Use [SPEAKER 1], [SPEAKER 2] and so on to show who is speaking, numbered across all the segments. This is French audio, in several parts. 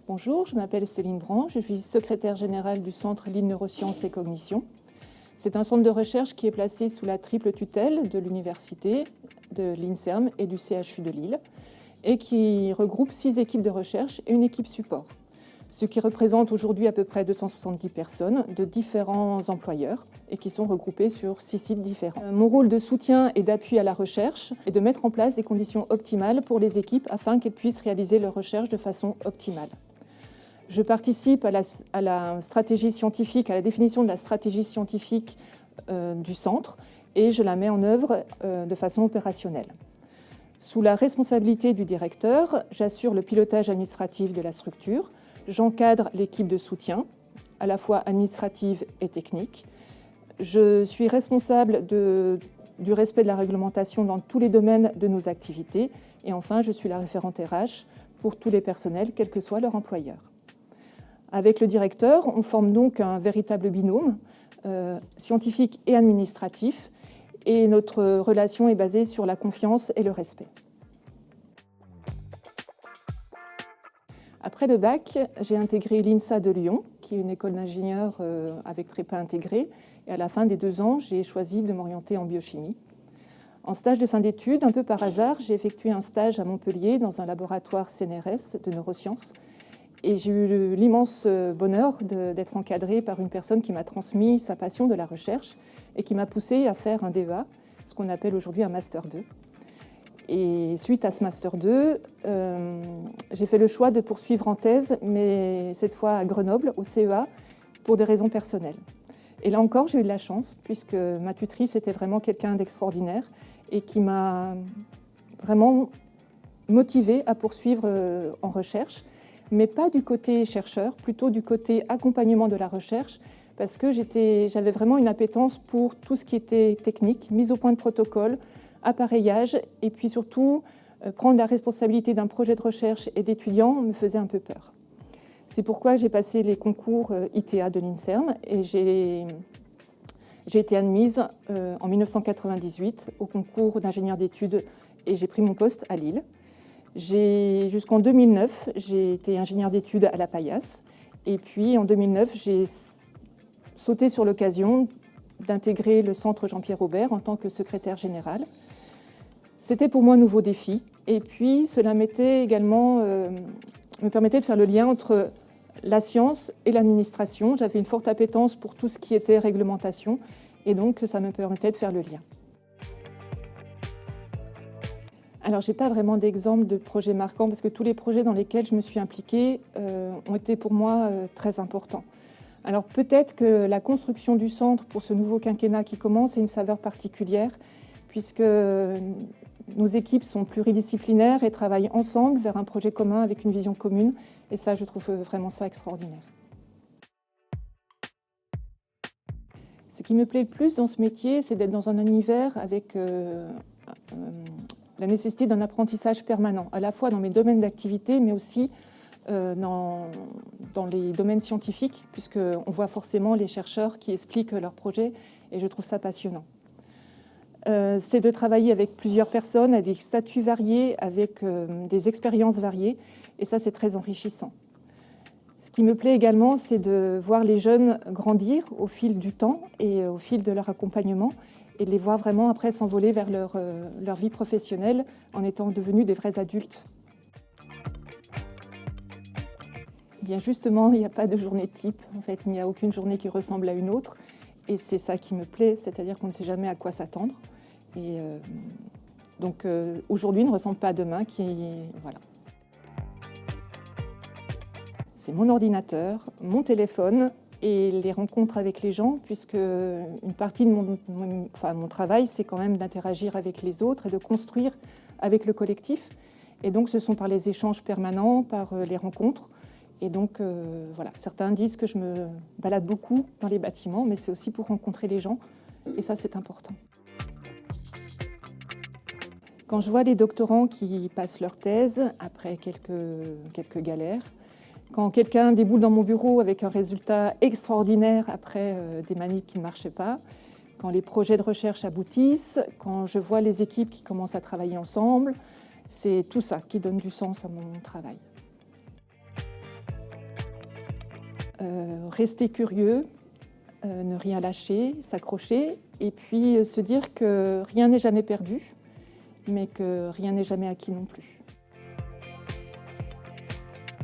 [SPEAKER 1] Bonjour, je m'appelle Céline Brand, je suis secrétaire générale du Centre Lille Neurosciences et Cognition. C'est un centre de recherche qui est placé sous la triple tutelle de l'université, de l'INSERM et du CHU de Lille, et qui regroupe 6 équipes de recherche et une équipe support, ce qui représente aujourd'hui à peu près 270 personnes de différents employeurs et qui sont regroupées sur 6 sites différents. Mon rôle de soutien et d'appui à la recherche est de mettre en place des conditions optimales pour les équipes afin qu'elles puissent réaliser leur recherche de façon optimale. Je participe à la stratégie scientifique, à la définition de la stratégie scientifique du centre et je la mets en œuvre de façon opérationnelle. Sous la responsabilité du directeur, j'assure le pilotage administratif de la structure, j'encadre l'équipe de soutien, à la fois administrative et technique. Je suis responsable du respect de la réglementation dans tous les domaines de nos activités et enfin, je suis la référente RH pour tous les personnels, quel que soit leur employeur. Avec le directeur, on forme donc un véritable binôme scientifique et administratif et notre relation est basée sur la confiance et le respect. Après le bac, j'ai intégré l'INSA de Lyon, qui est une école d'ingénieurs avec prépa intégrée. Et à la fin des 2 ans, j'ai choisi de m'orienter en biochimie. En stage de fin d'études, un peu par hasard, j'ai effectué un stage à Montpellier dans un laboratoire CNRS de neurosciences. Et j'ai eu l'immense bonheur d'être encadrée par une personne qui m'a transmis sa passion de la recherche et qui m'a poussée à faire un DEA, ce qu'on appelle aujourd'hui un Master 2. Et suite à ce Master 2, j'ai fait le choix de poursuivre en thèse, mais cette fois à Grenoble, au CEA, pour des raisons personnelles. Et là encore, j'ai eu de la chance, puisque ma tutrice était vraiment quelqu'un d'extraordinaire et qui m'a vraiment motivée à poursuivre en recherche, mais pas du côté chercheur, plutôt du côté accompagnement de la recherche, parce que j'avais vraiment une appétence pour tout ce qui était technique, mise au point de protocole, appareillage, et puis surtout, prendre la responsabilité d'un projet de recherche et d'étudiants me faisait un peu peur. C'est pourquoi j'ai passé les concours ITA de l'INSERM et j'ai été admise en 1998 au concours d'ingénieur d'études et j'ai pris mon poste à Lille. Jusqu'en 2009, j'ai été ingénieur d'études à la Paillasse et puis en 2009, j'ai sauté sur l'occasion d'intégrer le centre Jean-Pierre Aubert en tant que secrétaire général. C'était pour moi un nouveau défi et puis cela me permettait de faire le lien entre la science et l'administration. J'avais une forte appétence pour tout ce qui était réglementation et donc ça me permettait de faire le lien. Alors, je n'ai pas vraiment d'exemple de projet marquant parce que tous les projets dans lesquels je me suis impliquée ont été pour moi très importants. Alors, peut-être que la construction du centre pour ce nouveau quinquennat qui commence a une saveur particulière puisque nos équipes sont pluridisciplinaires et travaillent ensemble vers un projet commun avec une vision commune. Et ça, je trouve vraiment ça extraordinaire. Ce qui me plaît le plus dans ce métier, c'est d'être dans un univers avec la nécessité d'un apprentissage permanent, à la fois dans mes domaines d'activité, mais aussi dans les domaines scientifiques, puisqu'on voit forcément les chercheurs qui expliquent leurs projets, et je trouve ça passionnant. C'est de travailler avec plusieurs personnes, à des statuts variés, avec des expériences variées, et ça, c'est très enrichissant. Ce qui me plaît également, c'est de voir les jeunes grandir au fil du temps et au fil de leur accompagnement, et de les voir vraiment après s'envoler vers leur vie professionnelle en étant devenus des vrais adultes. Bien justement, il n'y a pas de journée type. En fait, il n'y a aucune journée qui ressemble à une autre. Et c'est ça qui me plaît, c'est-à-dire qu'on ne sait jamais à quoi s'attendre. Et donc aujourd'hui ne ressemble pas à demain. Voilà. C'est mon ordinateur, mon téléphone et les rencontres avec les gens, puisque une partie de mon travail, c'est quand même d'interagir avec les autres et de construire avec le collectif. Et donc ce sont par les échanges permanents, par les rencontres. Et donc voilà, certains disent que je me balade beaucoup dans les bâtiments, mais c'est aussi pour rencontrer les gens. Et ça, c'est important. Quand je vois les doctorants qui passent leur thèse après quelques galères, quand quelqu'un déboule dans mon bureau avec un résultat extraordinaire après des manips qui ne marchaient pas, quand les projets de recherche aboutissent, quand je vois les équipes qui commencent à travailler ensemble, c'est tout ça qui donne du sens à mon travail. Rester curieux, ne rien lâcher, s'accrocher, et puis se dire que rien n'est jamais perdu, mais que rien n'est jamais acquis non plus.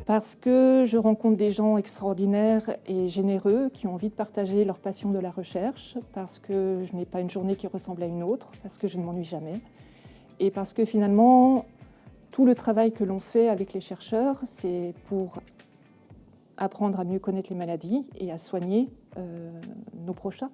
[SPEAKER 1] Parce que je rencontre des gens extraordinaires et généreux qui ont envie de partager leur passion de la recherche, parce que je n'ai pas une journée qui ressemble à une autre, parce que je ne m'ennuie jamais, et parce que finalement, tout le travail que l'on fait avec les chercheurs, c'est pour apprendre à mieux connaître les maladies et à soigner nos prochains.